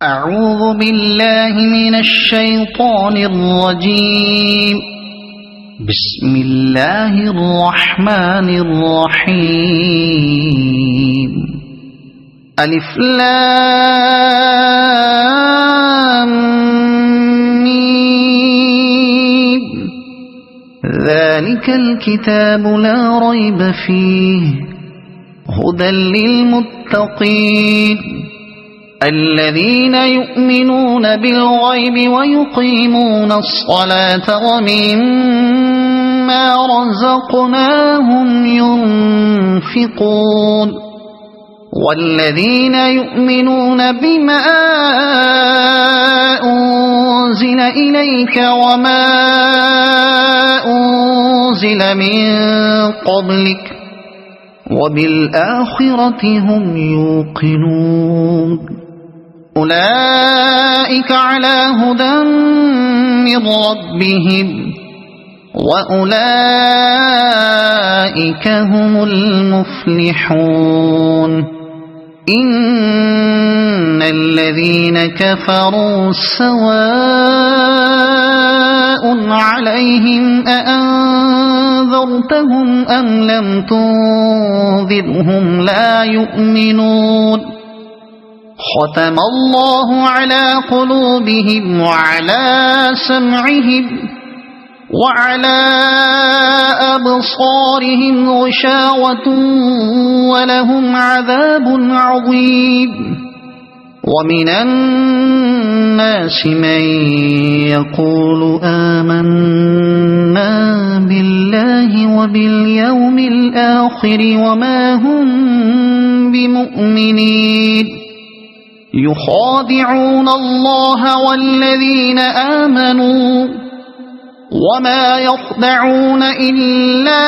أعوذ بالله من الشيطان الرجيم. بسم الله الرحمن الرحيم. ألف لام ميم. ذلك الكتاب لا ريب فيه هدى للمتقين الذين يؤمنون بالغيب ويقيمون الصلاة ومما رزقناهم ينفقون والذين يؤمنون بما أنزل إليك وما أنزل من قبلك وبالآخرة هم يوقنون أولئك على هدى من ربهم وأولئك هم المفلحون. إن الذين كفروا سواء عليهم أأنذرتهم أم لم تنذرهم لا يؤمنون. ختم الله على قلوبهم وعلى سمعهم وعلى أبصارهم غشاوة ولهم عذاب عظيم. ومن الناس من يقول آمنا بالله وباليوم الآخر وما هم بمؤمنين يخادعون الله والذين آمنوا وما يخدعون إلا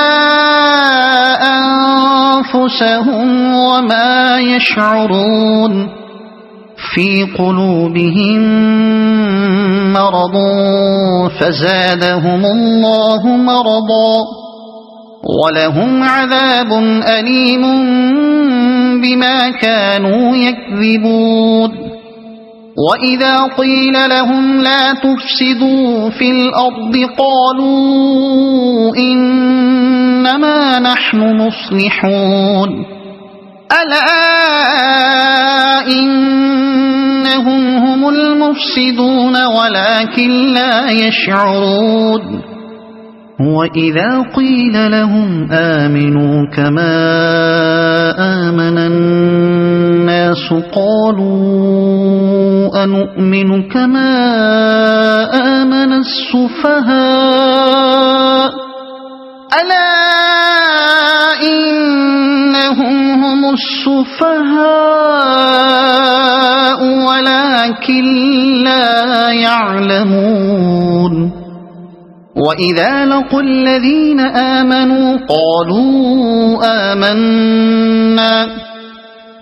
أنفسهم وما يشعرون. في قلوبهم مرض فزادهم الله مرضا ولهم عذاب أليم بما كانوا يكذبون. وإذا قيل لهم لا تفسدوا في الأرض قالوا إنما نحن مصلحون ألا إنهم هم المفسدون ولكن لا يشعرون. وإذا قيل لهم آمنوا كما آمن الناس قالوا أنؤمن كما آمن السفهاء ألا إنهم هم السفهاء ولكن لا يعلمون. وإذا لقوا الذين آمنوا قالوا آمنا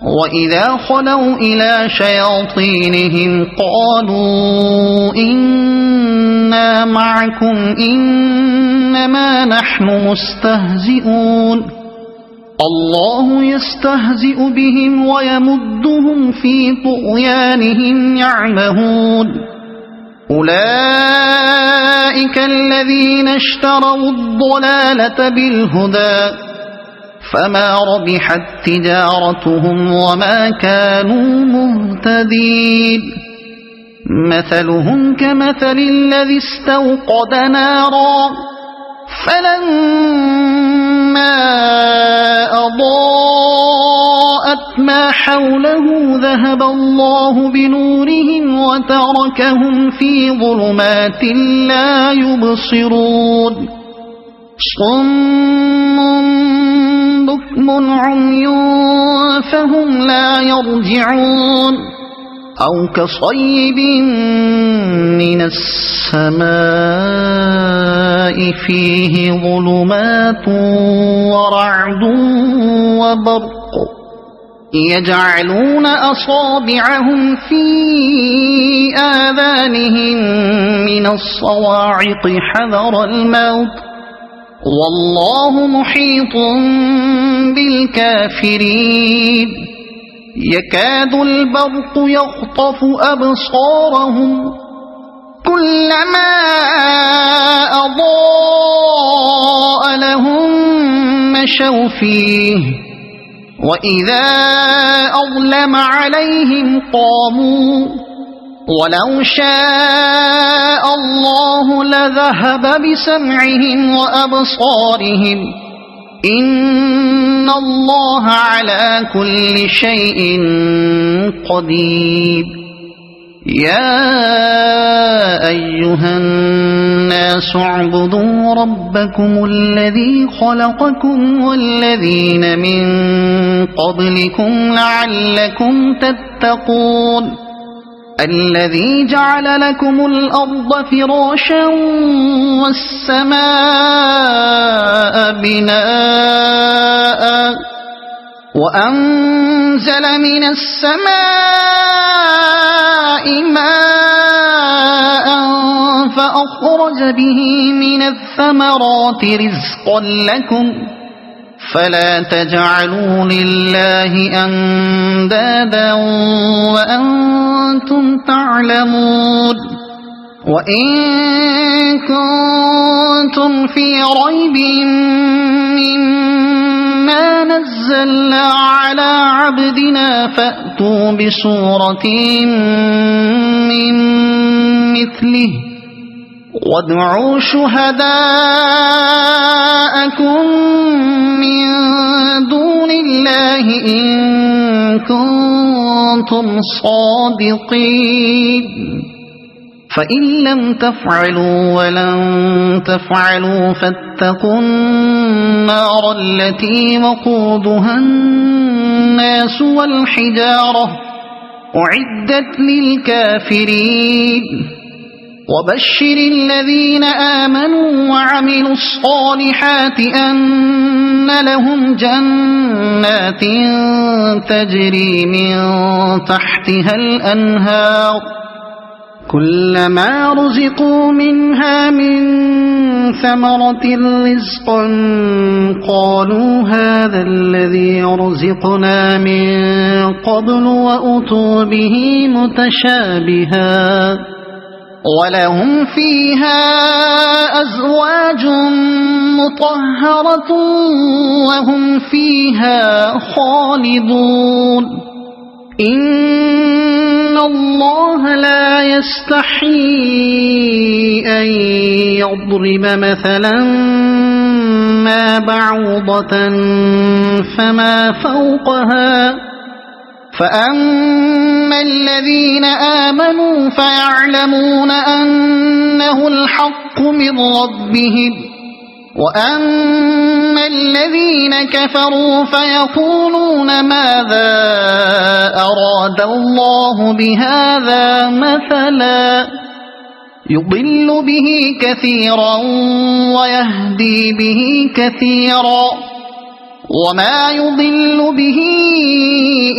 وإذا خلوا إلى شياطينهم قالوا إنا معكم إنما نحن مستهزئون. الله يستهزئ بهم ويمدهم في طغيانهم يعمهون. أولئك الذين اشتروا الضلالة بالهدى فما ربحت تجارتهم وما كانوا مهتدين. مثلهم كمثل الذي استوقد نارا فلما أضاءت ما حوله ذهب الله بنورهم وتركهم في ظلمات لا يبصرون. صم بكم عمي فهم لا يرجعون. أو كصيب من السماء فيه ظلمات ورعد وبرق يجعلون أصابعهم في آذانهم من الصواعق حذر الموت والله محيط بالكافرين. يكاد البرق يخطف أبصارهم كلما أضاء لهم مشوا فيه وإذا أظلم عليهم قاموا ولو شاء الله لذهب بسمعهم وأبصارهم إن الله على كل شيء قدير يا أيها الناس اعبدوا ربكم الذي خلقكم والذين من قبلكم لعلكم تتقون الذي جعل لكم الأرض فراشا والسماء بناء وأنزل من السماء ماء فأخرج به من الثمرات رزقا لكم فلا تجعلوا لله أندادا وأنتم تعلمون وإن كنتم في ريب مما نزلنا على عبدنا فأتوا بسورة من مثله وادعوا شهداءكم من دون الله إن كنتم صادقين فإن لم تفعلوا ولن تفعلوا فاتقوا النار التي وقودها الناس والحجارة أعدت للكافرين وبشر الذين آمنوا وعملوا الصالحات أن لهم جنات تجري من تحتها الأنهار كلما رزقوا منها من ثمرة رزقا قالوا هذا الذي رزقنا من قبل وأتوا به متشابها ولهم فيها أزواج مطهرة وهم فيها خالدون إن الله لا يستحيي أن يضرب مثلا ما بعوضة فما فوقها فأما الذين آمنوا فيعلمون أنه الحق من ربهم وأما الذين كفروا فيقولون ماذا أراد الله بهذا مثلا يضل به كثيرا ويهدي به كثيرا وما يضل به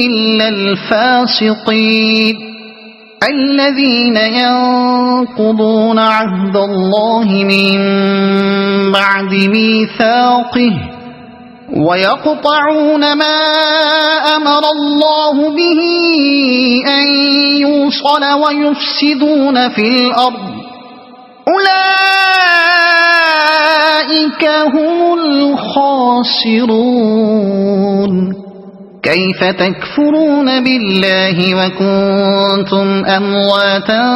إلا الفاسقين الذين ينقضون عهد الله من بعد ميثاقه ويقطعون ما أمر الله به أن يوصل ويفسدون في الأرض أولئك هم الخاسرون كيف تكفرون بالله وكنتم أمواتا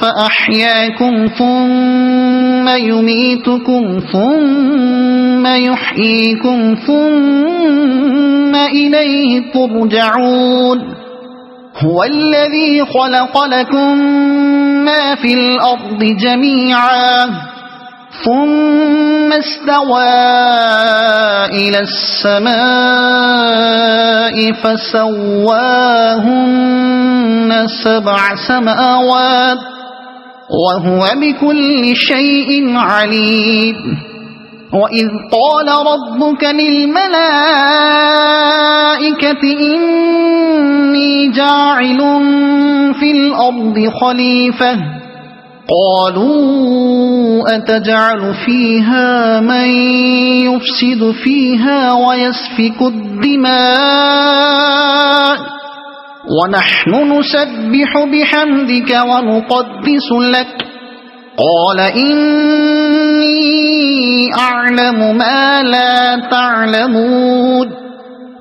فأحياكم ثم يميتكم ثم يحييكم ثم إليه ترجعون هو الذي خلق لكم ما في الأرض جميعا ثم استوى إلى السماء فسواهن 7 سماوات وهو بكل شيء عليم وإذ قال ربك للملائكة إني جاعل في الأرض خليفة قالوا أتجعل فيها من يفسد فيها ويسفك الدماء ونحن نسبح بحمدك ونقدس لك قال إني أعلم ما لا تعلمون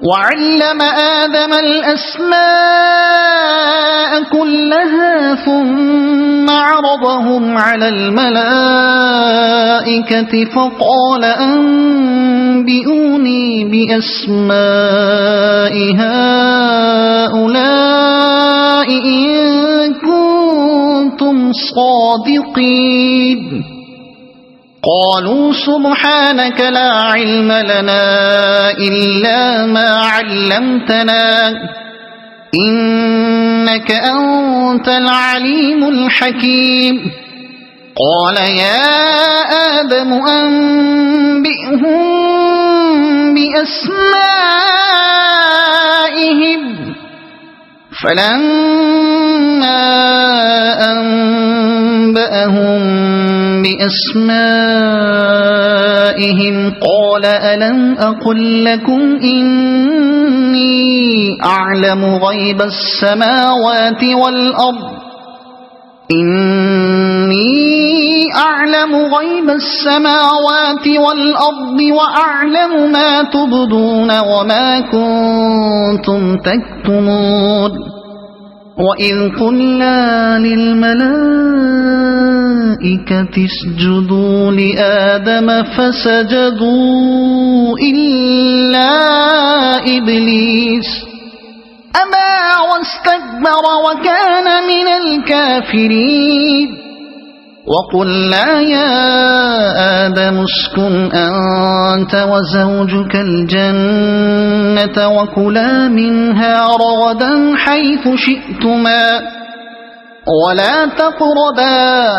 وعلم آدم الأسماء كلها ثم عرضهم على الملائكة فقال أنبئوني بأسماء هؤلاء إن كنتم صادقين قالوا سبحانك لا علم لنا إلا ما علمتنا إنك أنت العليم الحكيم قال يا آدم أنبئهم بأسمائهم فلما أنبأهم بأسمائهم قال ألم أقل لكم إني أعلم غيب السماوات والأرض وأعلم ما تبدون وما كنتم تكتمون وإذ قلنا للملائكة اسجدوا لآدم فسجدوا إلا إبليس أبى واستكبر وكان من الكافرين وقلنا يا آدم اسكن أنت وزوجك الجنة وكلا منها رغدا حيث شئتما ولا تقربا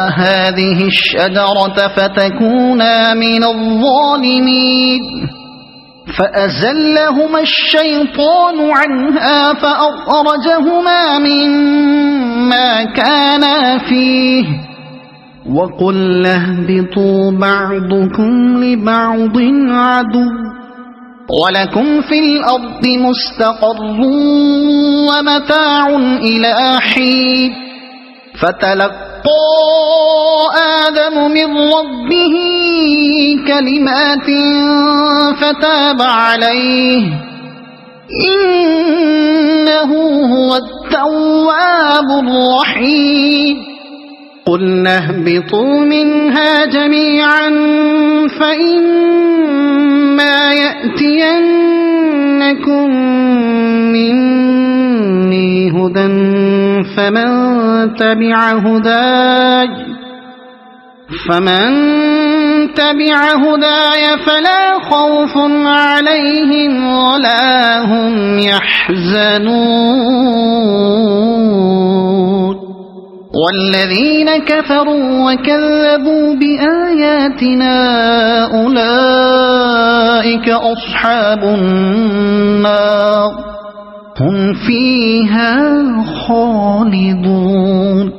هذه الشجرة فتكونا من الظالمين فأزلهما الشيطان عنها فأخرجهما مما كانا فيه وقلنا اهبطوا بعضكم لبعض عدو ولكم في الأرض مستقر ومتاع إلى حين فتلقى آدم من ربه كلمات فتاب عليه إنه هو التواب الرحيم قلنا اهبطوا منها جميعا فإما يأتينكم مني هدى فمن تبع هداي فلا خوف عليهم ولا هم يحزنون والذين كفروا وكذبوا بآياتنا أولئك أصحاب النار هم فيها خالدون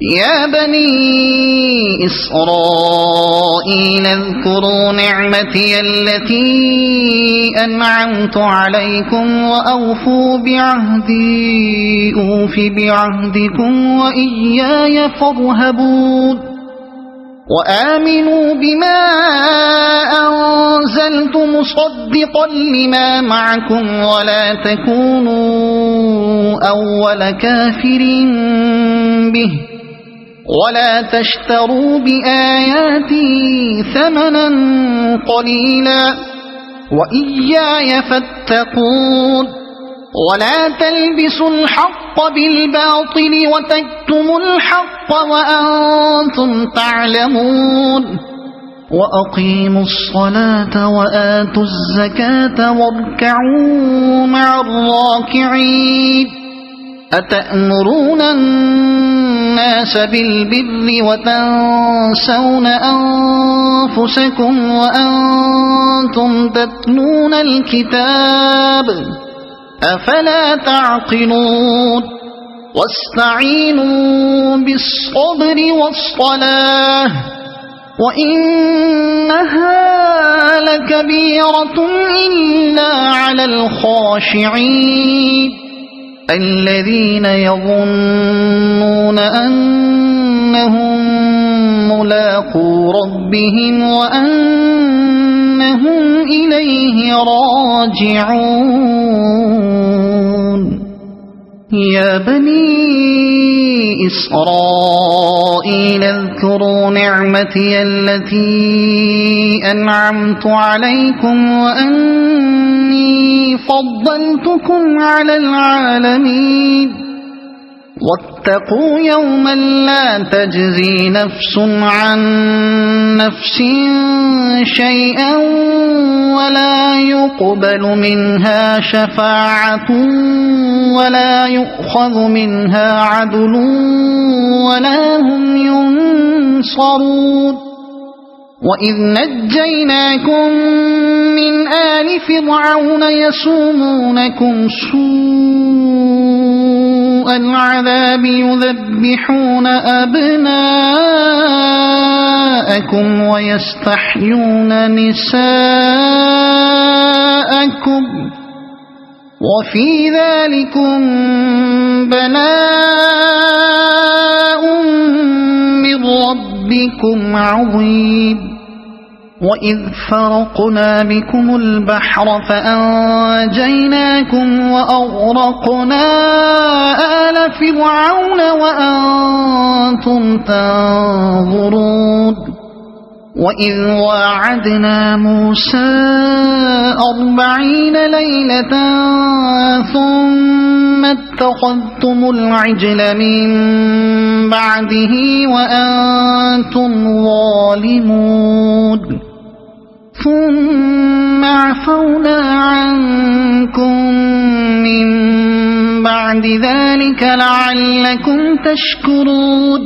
يا بني إسرائيل اذكروا نعمتي التي أنعمت عليكم وأوفوا بعهدي أوف بعهدكم وإياي فارهبون وآمنوا بما أنزلت مصدقا لما معكم ولا تكونوا أول كافر به ولا تشتروا بآياتي ثمنا قليلا وإياي فاتقون ولا تلبسوا الحق بالباطل وتكتموا الحق وأنتم تعلمون وأقيموا الصلاة وآتوا الزكاة واركعوا مع الراكعين أتأمرون الناس بالبر وتنسون أنفسكم وأنتم تتلون الكتاب أفلا تعقلون واستعينوا بالصبر والصلاة وإنها لكبيرة إلا على الخاشعين الذين يظنون أنهم ملاقو ربهم وأنهم إليه راجعون يا بني إسرائيل اذكروا نعمتي التي أنعمت عليكم وأني فضلتكم على العالمين واتقوا يوما لا تجزي نفس عن نفس شيئا ولا يقبل منها شفاعة ولا يؤخذ منها عدل ولا هم ينصرون وإذ نجيناكم من آل فرعون يسومونكم سوء العذاب يذبحون أبناءكم ويستحيون نساءكم وفي ذلكم بلاء من ربكم عظيم وإذ فرقنا بكم البحر فأنجيناكم وأغرقنا آل فرعون وأنتم تنظرون وإذ واعدنا موسى 40 ليلة ثم اتخذتم العجل من بعده وأنتم ظالمون ثم عفونا عنكم من بعد ذلك لعلكم تشكرون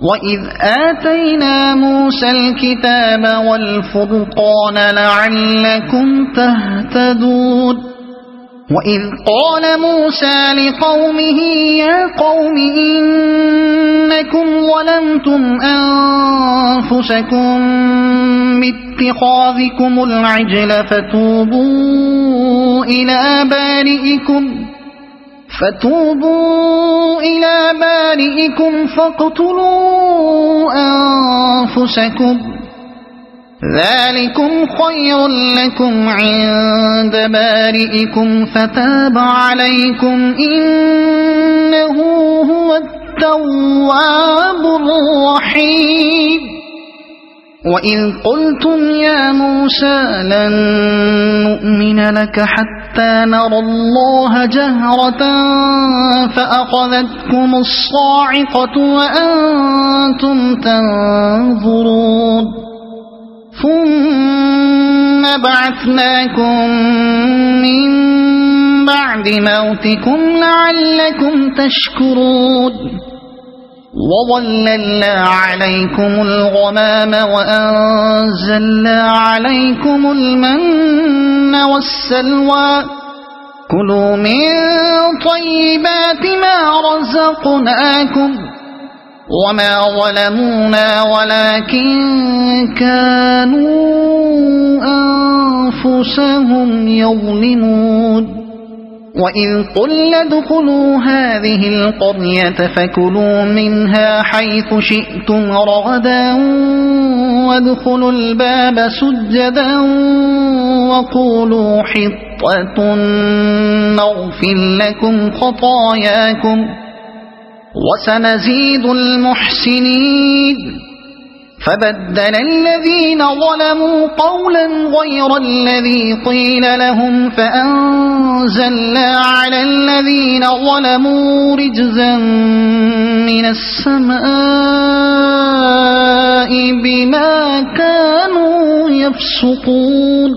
وإذ آتينا موسى الكتاب والفرقان لعلكم تهتدون وإذ قال موسى لقومه يا قوم إنكم ظلمتم أنفسكم باتخاذكم العجل فتوبوا إلى بارئكم فاقتلوا أنفسكم ذلكم خير لكم عند بارئكم فتاب عليكم إنه هو التواب الرحيم وإذ قلتم يا موسى لن نؤمن لك حتى نرى الله جهرة فأخذتكم الصاعقة وأنتم تنظرون ثم بعثناكم من بعد موتكم لعلكم تشكرون وظللنا عليكم الغمام وأنزلنا عليكم المن والسلوى كلوا من طيبات ما رزقناكم وما ظلمونا ولكن كانوا أنفسهم يظلمون وإذ قلنا ادخلوا هذه القرية فكلوا منها حيث شئتم رغدا وادخلوا الباب سجدا وقولوا حطة نغفر لكم خطاياكم وسنزيد المحسنين فبدل الذين ظلموا قولا غير الذي قيل لهم فأنزلنا على الذين ظلموا رجزا من السماء بما كانوا يفسقون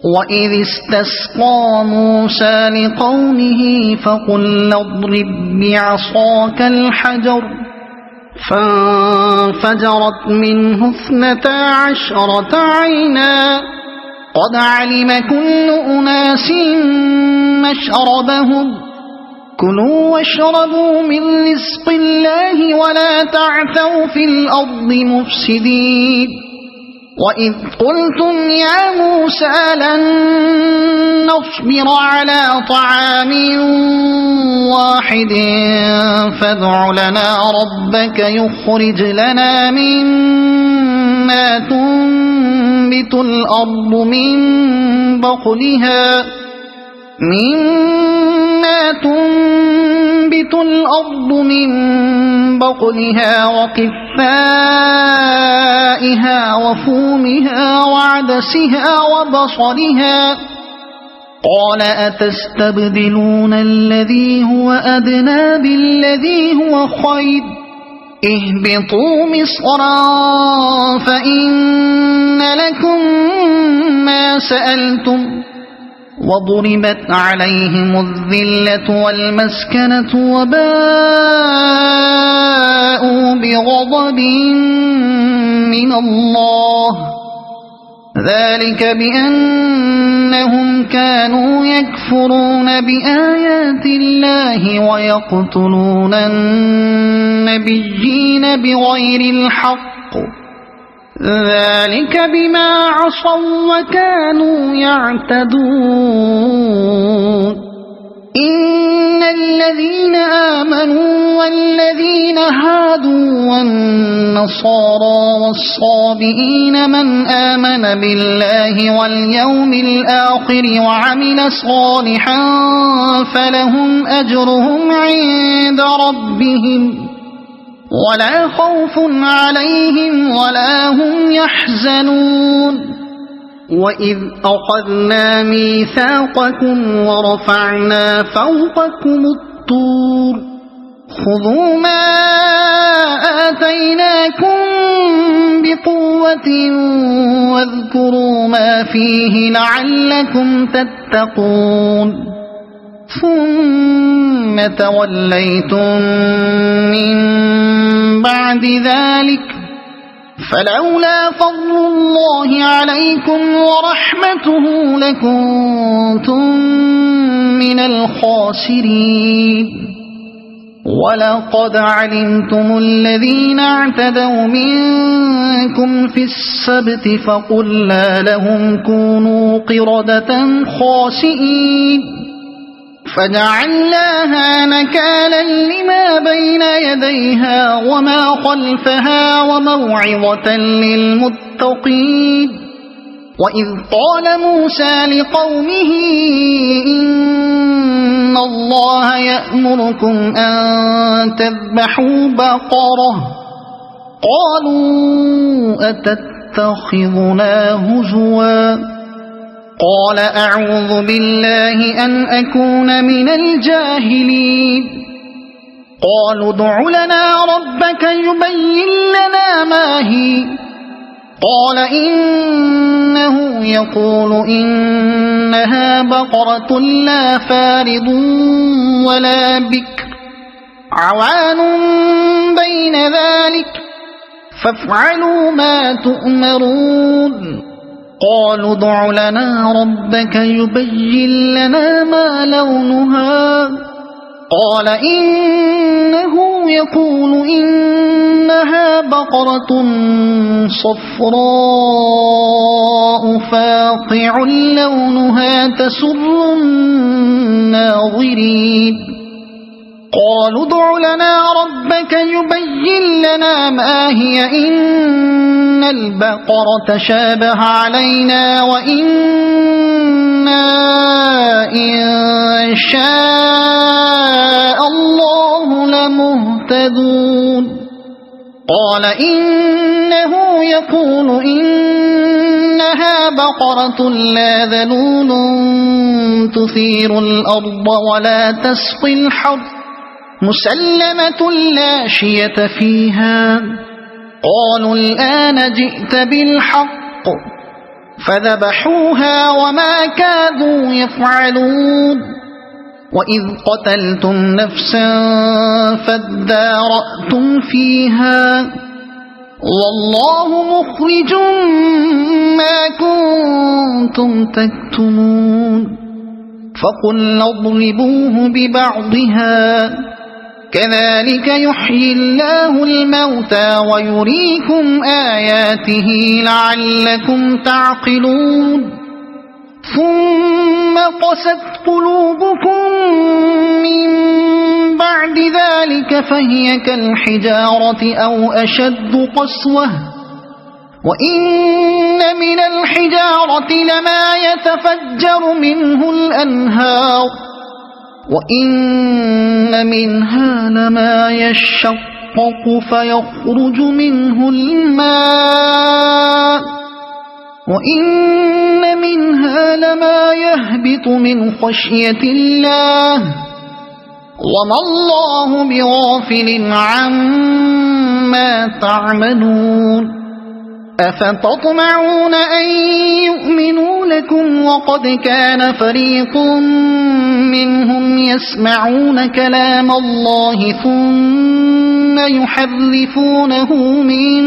وإذ استسقى موسى لقومه فقلنا اضرب بعصاك الحجر فانفجرت منه 12 عينا قد علم كل أناس مشربهم كلوا واشربوا من رزق الله ولا تعثوا في الأرض مفسدين وإذ قلتم يا موسى لن نصبر على طعام واحد فادع لنا ربك يخرج لنا مما تنبت الأرض من بقلها وقثائها وفومها وعدسها وبصلها قال أتستبدلون الذي هو أدنى بالذي هو خير اهبطوا مصرا فإن لكم ما سألتم وضربت عليهم الذلة والمسكنة وباءوا بغضب من الله ذلك بأنهم كانوا يكفرون بآيات الله ويقتلون النبيين بغير الحق ذلك بما عصوا وكانوا يعتدون إن الذين آمنوا والذين هادوا والنصارى والصابئين من آمن بالله واليوم الآخر وعمل صالحا فلهم أجرهم عند ربهم ولا خوف عليهم ولا هم يحزنون وإذ أخذنا ميثاقكم ورفعنا فوقكم الطور خذوا ما آتيناكم بقوة واذكروا ما فيه لعلكم تتقون ثم توليتم من بعد ذلك فلولا فضل الله عليكم ورحمته لكنتم من الخاسرين ولقد علمتم الذين اعتدوا منكم في السبت فقلنا لهم كونوا قردة خاسئين فجعلناها نكالا لما بين يديها وما خلفها وموعظة للمتقين وإذ قال موسى لقومه إن الله يأمركم أن تذبحوا بقرة قالوا أتتخذنا هزوا قال أعوذ بالله أن أكون من الجاهلين قالوا ادع لنا ربك يبين لنا ما هي قال إنه يقول إنها بقرة لا فارض ولا بكر عوان بين ذلك فافعلوا ما تؤمرون قالوا ادع لنا ربك يبين لنا ما لونها قال إنه يقول إنها بقرة صفراء فاقع لونها تسر الناظرين قالوا ادع لنا ربك يبين لنا ما هي إن البقرة شابه علينا وإنا إن شاء الله لمهتدون قال إنه يقول إنها بقرة لا ذلول تثير الأرض ولا تسقي الحرث مسلمة لا شية فيها قالوا الآن جئت بالحق فذبحوها وما كادوا يفعلون وإذ قتلتم نفسا فادارأتم فيها والله مخرج ما كنتم تكتمون فقلنا اضربوه ببعضها كذلك يحيي الله الموتى ويريكم آياته لعلكم تعقلون ثم قست قلوبكم من بعد ذلك فهي كالحجارة أو أشد قسوة وإن من الحجارة لما يتفجر منه الأنهار وإن منها لما يشقق فيخرج منه الماء وإن منها لما يهبط من خشية الله وما الله بغافل عما تعملون أفتطمعون أن يؤمنوا لكم وقد كان فريق منهم يسمعون كلام الله ثم يحرفونه من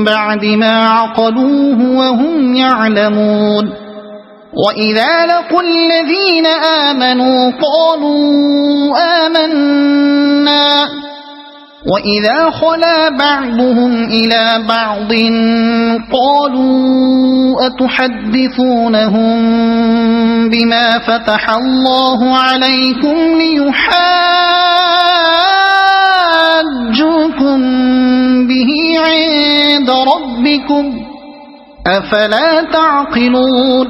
بعد ما عقلوه وهم يعلمون وإذا لقوا الذين آمنوا قالوا آمنا وإذا خلا بعضهم إلى بعض قالوا أتحدثونهم بما فتح الله عليكم ليحاجوكم به عند ربكم أفلا تعقلون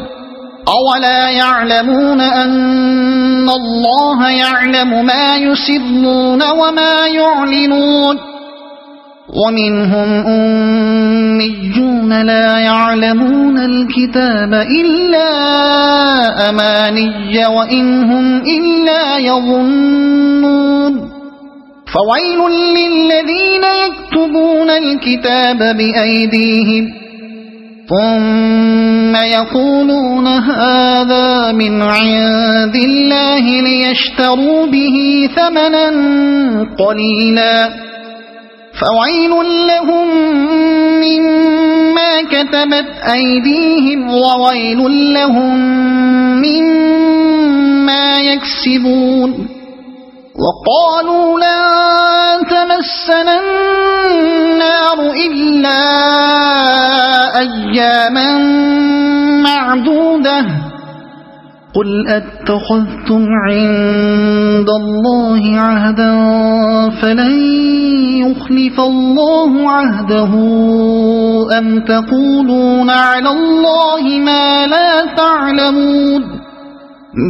أولا يعلمون أن الله يعلم ما يسرون وما يعلنون ومنهم أميون لا يعلمون الكتاب إلا أماني وإن هم إلا يظنون فويل للذين يكتبون الكتاب بأيديهم ثم يقولون هذا من عند الله ليشتروا به ثمنا قليلا فويل لهم مما كتبت أيديهم وويل لهم مما يكسبون وقالوا لن تمسنا النار إلا أياما معدودة قل أتخذتم عند الله عهدا فلن يخلف الله عهده أم تقولون على الله ما لا تعلمون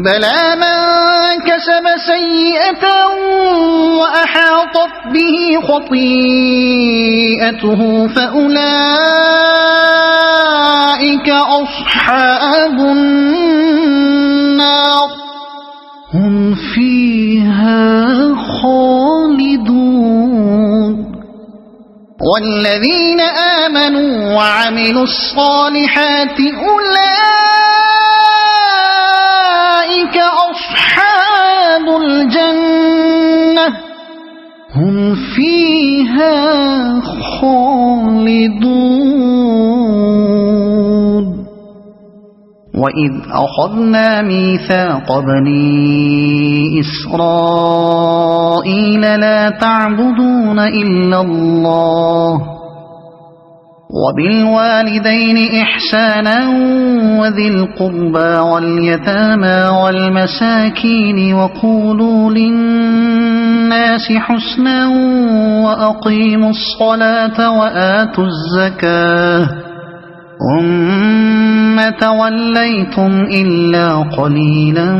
بلى من كسب سيئة وأحاطت به خطيئته فأولئك أصحاب النار هم فيها خالدون والذين آمنوا وعملوا الصالحات أولئك أصحاب الجنة هم فيها خالدون وإذ أخذنا ميثاق بني إسرائيل لا تعبدون إلا الله وبالوالدين إحسانا وذي القربى واليتامى والمساكين وقولوا للناس حسنا وأقيموا الصلاة وآتوا الزكاة ثم توليتم إلا قليلا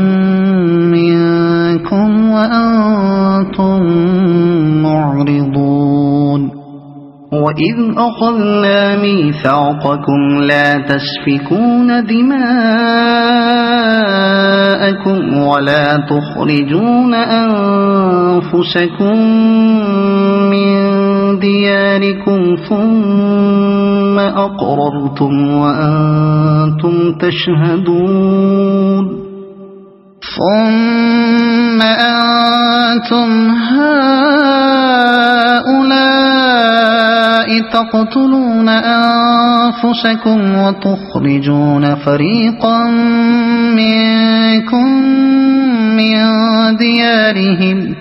منكم وأنتم معرضون وإذ أخذنا ميثاقكم لا تسفكون دماءكم ولا تخرجون أنفسكم من دياركم ثم أقررتم وأنتم تشهدون ثم أنتم هؤلاء تقتلون أنفسكم وتخرجون فريقا منكم من ديارهم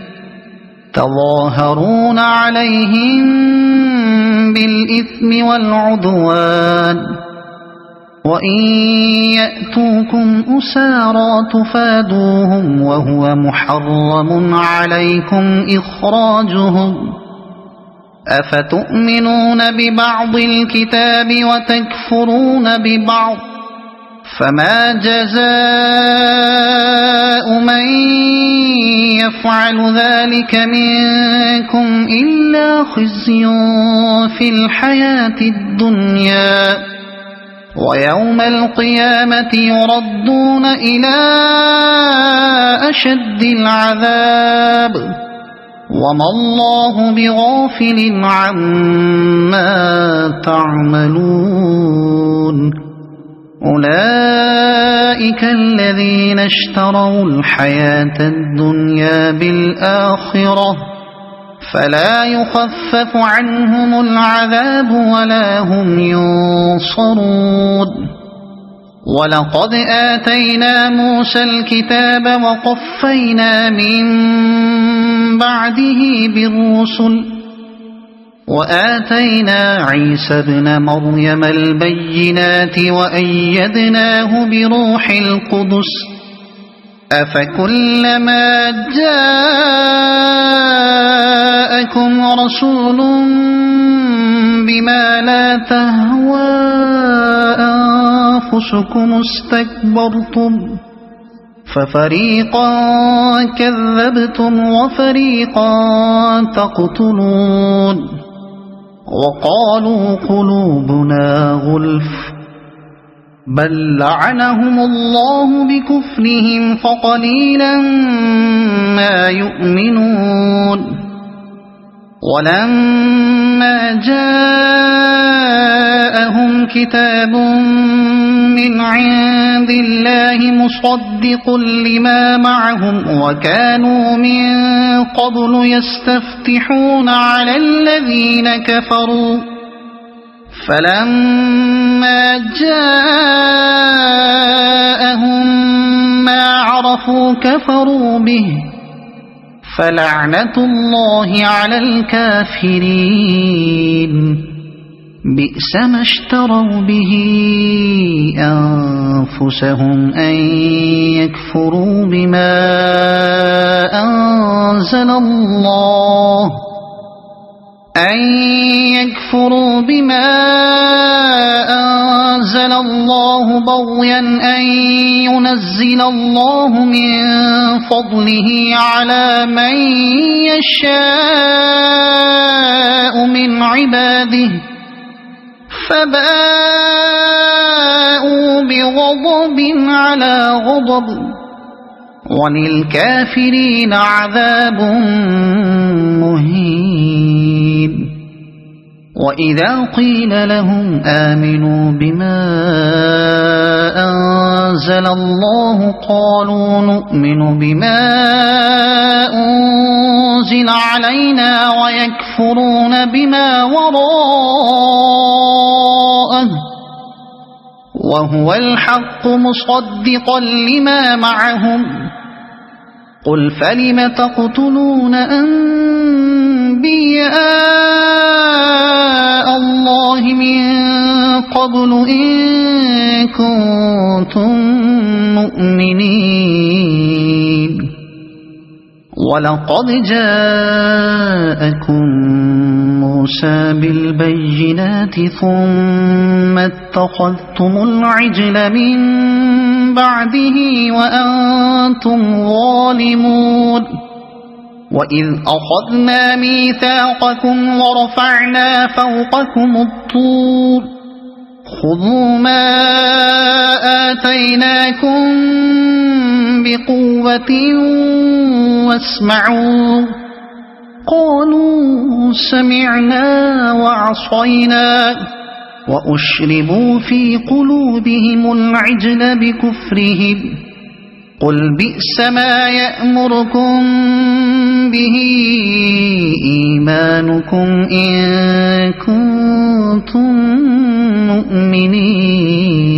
تظاهرون عليهم بالإثم والعدوان وإن يأتوكم أسارى تفادوهم وهو محرم عليكم إخراجهم أفتؤمنون ببعض الكتاب وتكفرون ببعض فما جزاء من يفعل ذلك منكم إلا خزي في الحياة الدنيا ويوم القيامة يردون إلى أشد العذاب وما الله بغافل عما تعملون أولئك الذين اشتروا الحياة الدنيا بالآخرة فلا يخفف عنهم العذاب ولا هم ينصرون ولقد آتينا موسى الكتاب وقفينا من بعده بالرسل وآتينا عيسى ابن مريم البينات وأيدناه بروح القدس أفكلما جاءكم رسول بما لا تهوى أنفسكم استكبرتم ففريقا كذبتم وفريقا تقتلون وقالوا قلوبنا غلف بل لعنهم الله بكفرهم فقليلا ما يؤمنون ولما جاءهم كتاب من عند الله مصدق لما معهم وكانوا من قبل يستفتحون على الذين كفروا فلما جاءهم ما عرفوا كفروا به فلعنة الله على الكافرين بئس ما اشتروا به أنفسهم أن يكفروا بما أنزل الله بغيا أن ينزل الله من فضله على من يشاء من عباده فباءوا بغضب على غضب وللكافرين عذاب مهين وإذا قيل لهم آمنوا بما أنزل الله قالوا نؤمن بما أنزل علينا ويكفرون بما وراءه وهو الحق مصدقا لما معهم قل فلم تقتلون أنبياء الله من قبل إن كنتم مؤمنين ولقد جاءكم موسى بالبينات ثم اتخذتم العجل من بعده وأنتم ظالمون وإذ أخذنا ميثاقكم ورفعنا فوقكم الطور خذوا ما آتيناكم بقوة واسمعوا قالوا سمعنا وعصينا وأشربوا في قلوبهم العجل بكفرهم قل بئس ما يأمركم به إيمانكم إن كنتم كنتم مؤمنين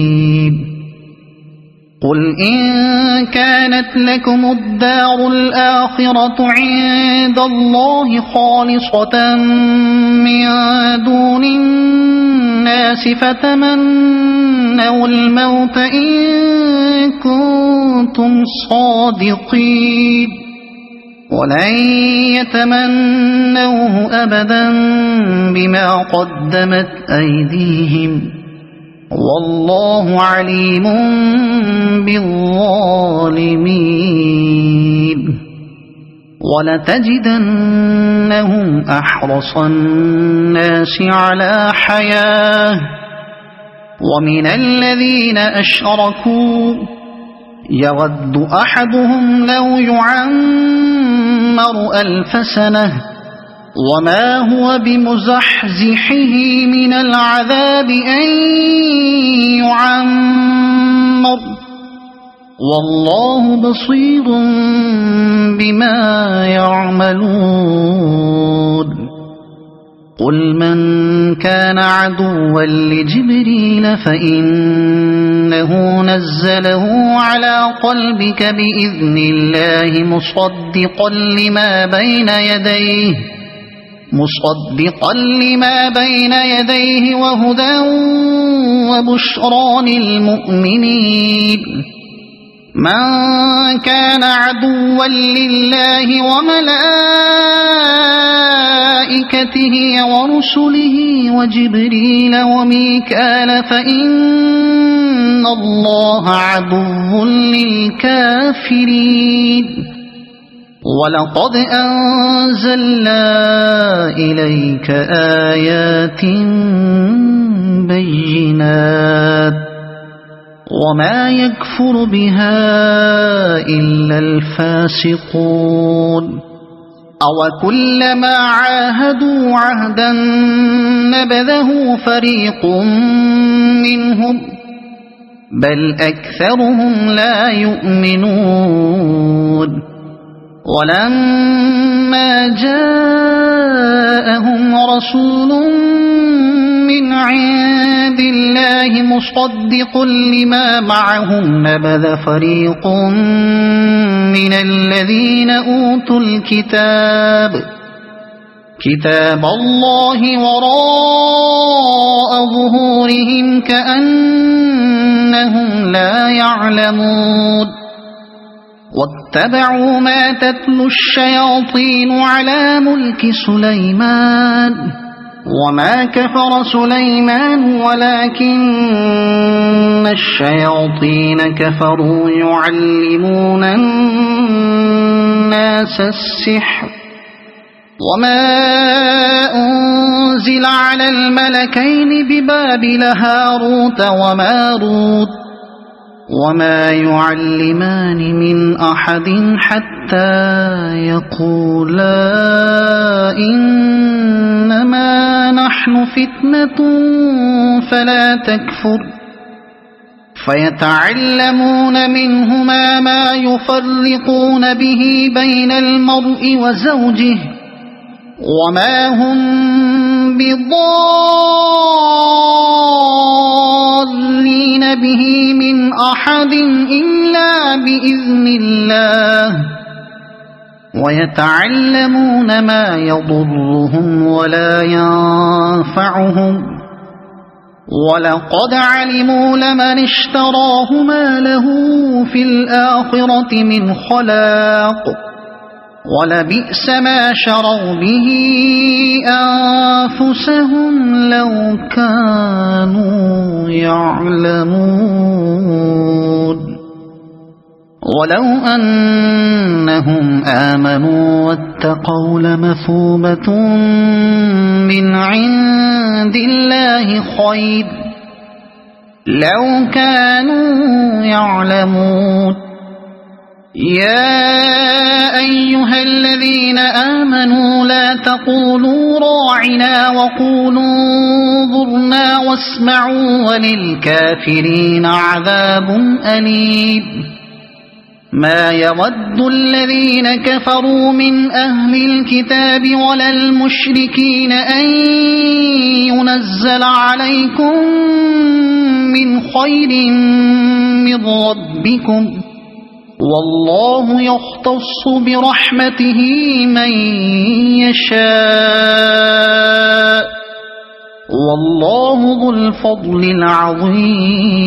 قل إن كانت لكم الدار الآخرة عند الله خالصة من دون الناس فتمنوا الموت إن كنتم صادقين ولن يتمنوه أبدا بما قدمت أيديهم والله عليم بالظالمين ولتجدنهم أحرص الناس على حياة ومن الذين أشركوا يود أحدهم لو يعمر 1000 سنة وما هو بمزحزحه من العذاب أن يعمر والله بصير بما يعملون قل من كان عدوا لجبريل فإنه نزله على قلبك بإذن الله مصدقا لما بين يديه وهدى وبشرى للمؤمنين من كان عدوا لله وملائكته ورسله وجبريل وميكال فإن الله عدو للكافرين ولقد أنزلنا إليك آيات بينات وما يكفر بها إلا الفاسقون أوكلما عاهدوا عهدا نبذه فريق منهم بل أكثرهم لا يؤمنون ولما جاءهم رسول من عند الله مصدق لما معهم نبذ فريق من الذين أوتوا كتاب الله وراء ظهورهم كأنهم لا يعلمون واتبعوا ما تتلو الشياطين على ملك سليمان وما كفر سليمان ولكن الشياطين كفروا يعلمون الناس السحر وما أنزل على الملكين ببابل هاروت وماروت وما يعلمان من أحد حتى يقولا إنما نحن فتنة فلا تكفر فيتعلمون منهما ما يفرقون به بين المرء وزوجه وما هم بضارين به من أحد إلا بإذن الله ويتعلمون ما يضرهم ولا ينفعهم ولقد علموا لمن اشتراه ما له في الآخرة من خلاق ولبئس ما شروا به أنفسهم لو كانوا يعلمون ولو أنهم آمنوا واتقوا لمثوبة من عند الله خير لو كانوا يعلمون يا أيها الذين آمنوا لا تقولوا راعنا وقولوا انظرنا واسمعوا وللكافرين عذاب أليم ما يود الذين كفروا من أهل الكتاب ولا المشركين أن ينزل عليكم من خير من ربكم والله يختص برحمته من يشاء والله ذو الفضل العظيم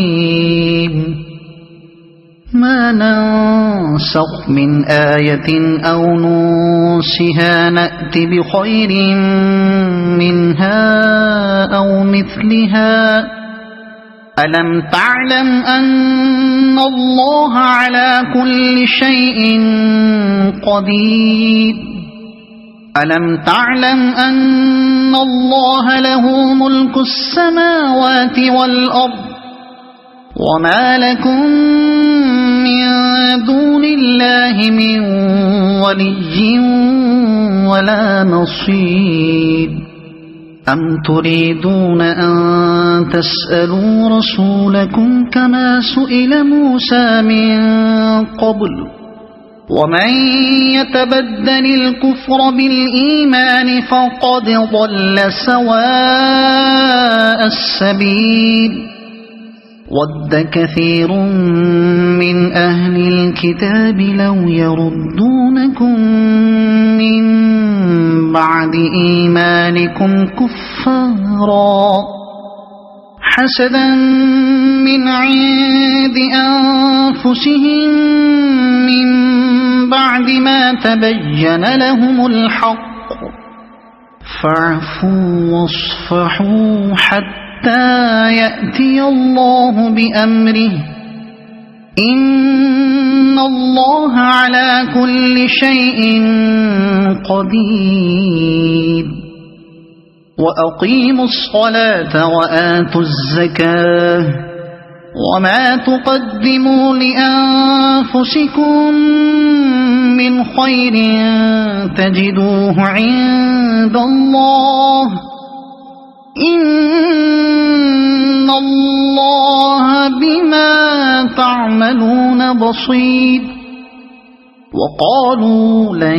ما ننسخ من آية أو ننسها نأت بخير منها أو مثلها ألم تعلم أن الله على كل شيء قدير ألم تعلم أن الله له ملك السماوات والأرض وما لكم من دون الله من ولي ولا نصير أم تريدون أن تسألوا رسولكم كما سئل موسى من قبل ومن يتبدل الكفر بالإيمان فقد ضل سواء السبيل ود كثير من أهل الكتاب لو يردونكم من بعد إيمانكم كفارا حسدا من عند أنفسهم من بعد ما تبين لهم الحق فاعفوا واصفحوا حتى يأتي الله بأمره إن الله على كل شيء قدير وأقيموا الصلاة وآتوا الزكاة وما تقدموا لأنفسكم من خير تجدوه عند الله إن الله بما تعملون بصير وقالوا لن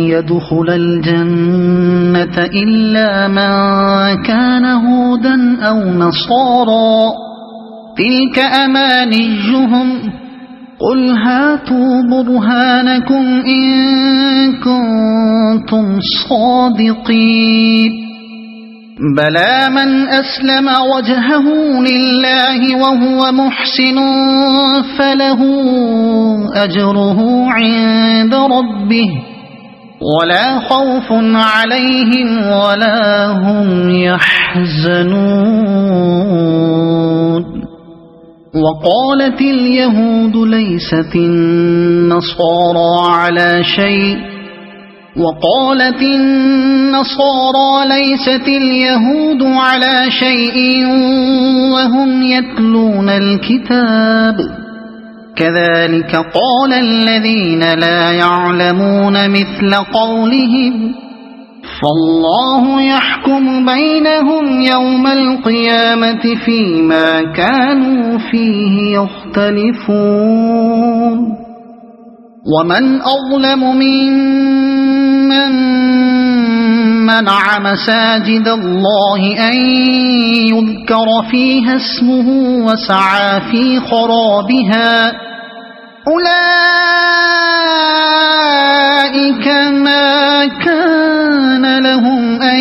يدخل الجنة إلا من كان هودا أو نصارى تلك أمانيهم قل هاتوا برهانكم إن كنتم صادقين بلى من أسلم وجهه لله وهو محسن فله أجره عند ربه ولا خوف عليهم ولا هم يحزنون وقالت اليهود ليست النصارى على شيء وقالت النصارى ليست اليهود على شيء وهم يتلون الكتاب كذلك قال الذين لا يعلمون مثل قولهم فالله يحكم بينهم يوم القيامة فيما كانوا فيه يختلفون ومن أظلم ممن منع مساجد الله أن يذكر فيها اسمه وسعى في خرابها أولئك ما كان لهم أن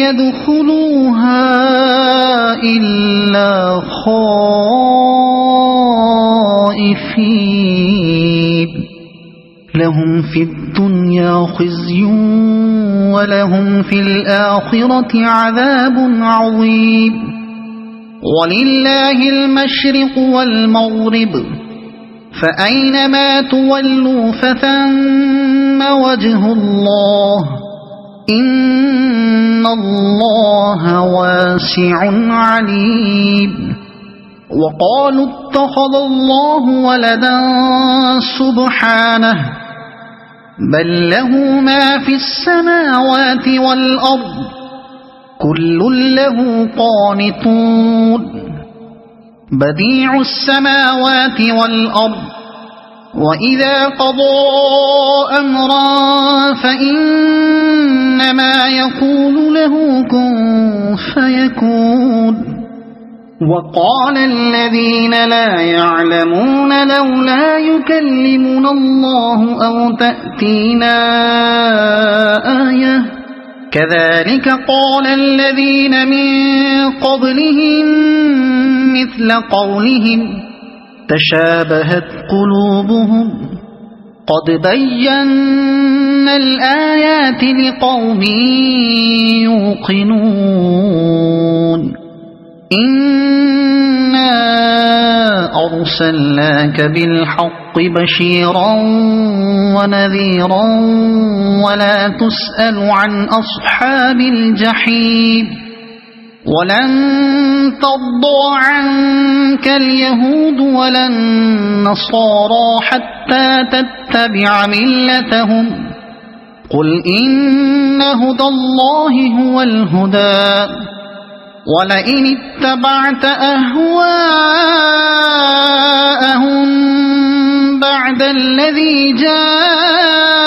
يدخلوها إلا خائفين لهم في الدنيا خزي ولهم في الآخرة عذاب عظيم ولله المشرق والمغرب فأينما تولوا فثم وجه الله إن الله واسع عليم وقالوا اتخذ الله ولدا سبحانه بل له ما في السماوات والأرض كل له قانتون بديع السماوات والأرض وإذا قضى أمرا فإنما يقول له كن فيكون. وقال الذين لا يعلمون لولا يكلمنا الله أو تأتينا آية كذلك قال الذين من قبلهم مثل قولهم تشابهت قلوبهم قد بينا الآيات لقوم يوقنون. إنا أرسلناك بالحق بشيرا ونذيرا ولا تسأل عن أصحاب الجحيم. ولن ترضى عنك اليهود ولا النصارى حتى تتبع ملتهم قل إن هدى الله هو الهدى ولئن اتبعت أهواءهم بعد الذي جاءك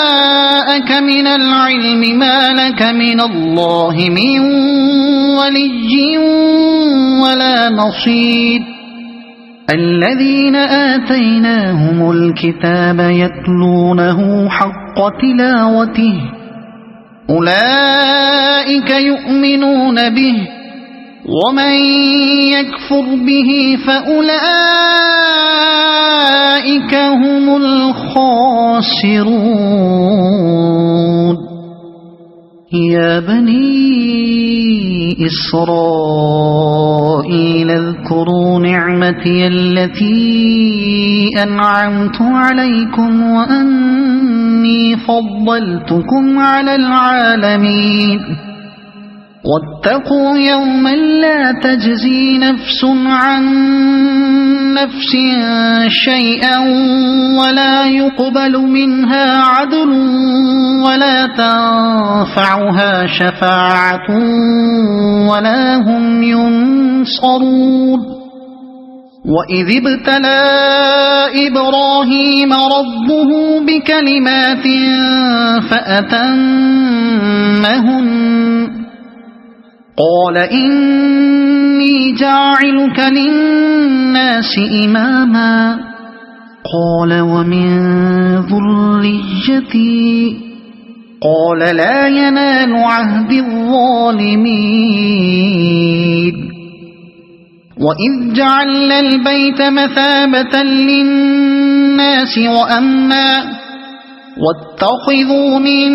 من العلم ما لك من الله من ولي ولا نصير. الذين آتيناهم الكتاب يتلونه حق تلاوته أولئك يؤمنون به ومن يكفر به فأولئك هم الخاسرون. يا بني إسرائيل اذكروا نعمتي التي أنعمت عليكم وأني فضلتكم على العالمين. واتقوا يوما لا تجزي نفس عن نفس شيئا ولا يقبل منها عدل ولا تنفعها شفاعة ولا هم ينصرون. وإذ ابتلى إبراهيم ربه بكلمات فأتمهن قال إني جاعلك للناس إماما قال ومن ذريتي قال لا ينال عهد الظالمين. وإذ جعلنا البيت مثابة للناس وأمنا واتخذوا من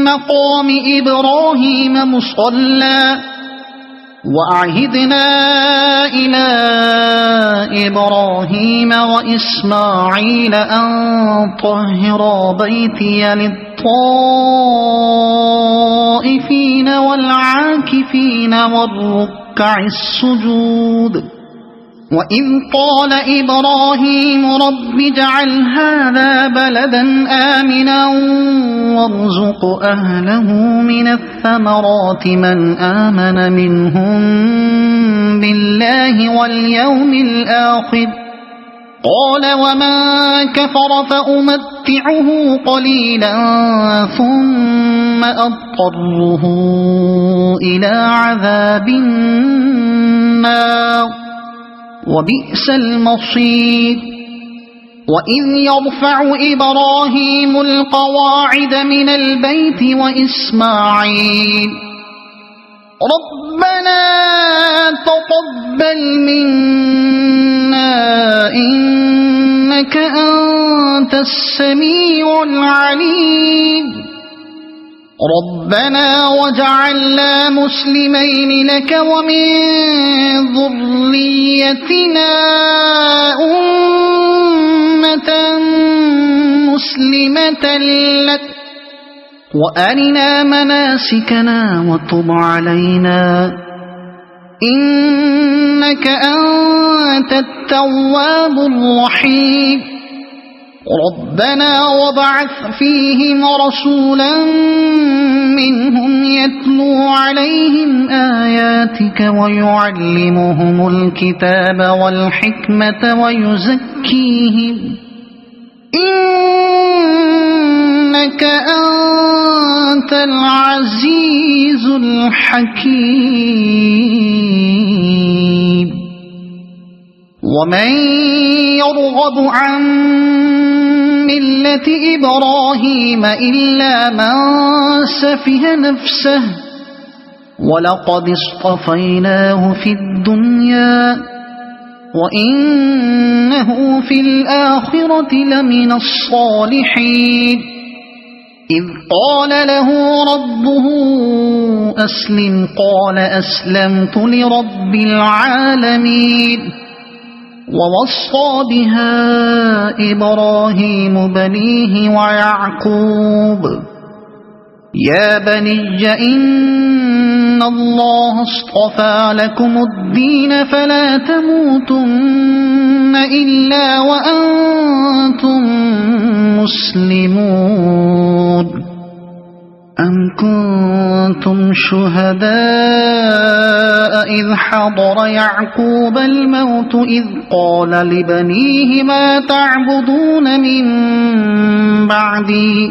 مقام إبراهيم مصلى وأعهدنا إلى إبراهيم وإسماعيل أن طهرا بيتي للطائفين والعاكفين والركع السجود. وإذ قال إبراهيم رب اجعل هذا بلدا آمنا وارزق أهله من الثمرات من آمن منهم بالله واليوم الآخر قال ومن كفر فأمتعه قليلا ثم أضطره إلى عذاب النار وبئس المصير. وإذ يرفع إبراهيم القواعد من البيت وإسماعيل ربنا تقبل منا إنك أنت السميع العليم ربنا وجعلنا مسلمين لك ومن ذريتنا أمة مسلمة لك وأرنا مناسكنا وتب علينا إنك أنت التواب الرحيم ربنا وابعث فيهم رسولا منهم يتلو عليهم آياتك ويعلمهم الكتاب والحكمة إنك أنت العزيز الحكيم ومن يرغب عن ملة إبراهيم إلا من سفه نفسه ولقد اصطفيناه في الدنيا وإنه في الآخرة لمن الصالحين إذ قال له ربه أسلم قال أسلمت لرب العالمين ووصى بها إبراهيم بنيه ويعقوب يا بني إن الله اصطفى لكم الدين فلا تموتن إلا وأنتم مسلمون أم كنتم شهداء إذ حضر يعقوب الموت إذ قال لبنيه ما تعبدون من بعدي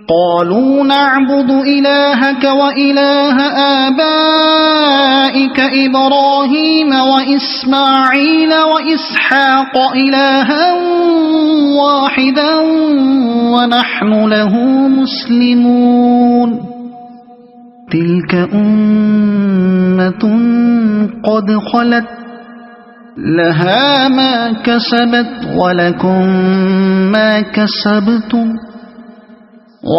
قالوا نعبد إلهك وإله آبائك إبراهيم وإسماعيل وإسحاق إلها واحدا ونحن له مسلمون تلك أمة قد خلت لها ما كسبت ولكم ما كسبتم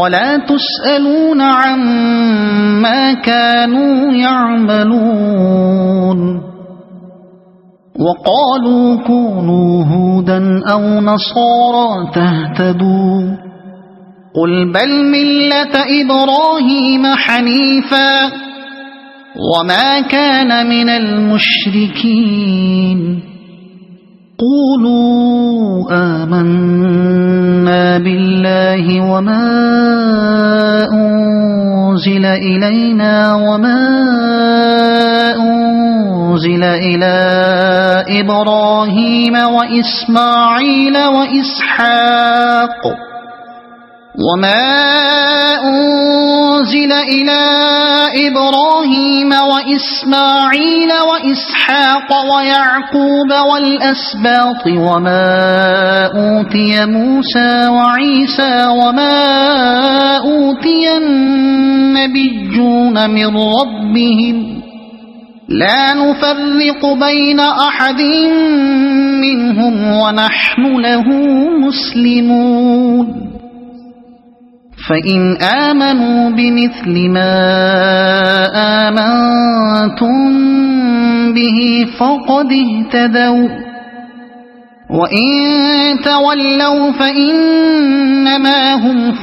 ولا تسألون عما كانوا يعملون وقالوا كونوا هودا أو نصارى تهتدوا قل بل ملة إبراهيم حنيفا وما كان من المشركين قولوا آمنا بالله وما أنزل إلينا وما أنزل إلى إبراهيم وإسماعيل وإسحاق وما أنزل إلى إبراهيم وإسماعيل وإسحاق ويعقوب والأسباط وما أوتي موسى وعيسى وما أوتي النبيون من ربهم لا نفرق بين أحد منهم ونحن له مسلمون فإن آمنوا بمثل ما آمنتم به فقد اهتدوا وإن تولوا فإنما هم في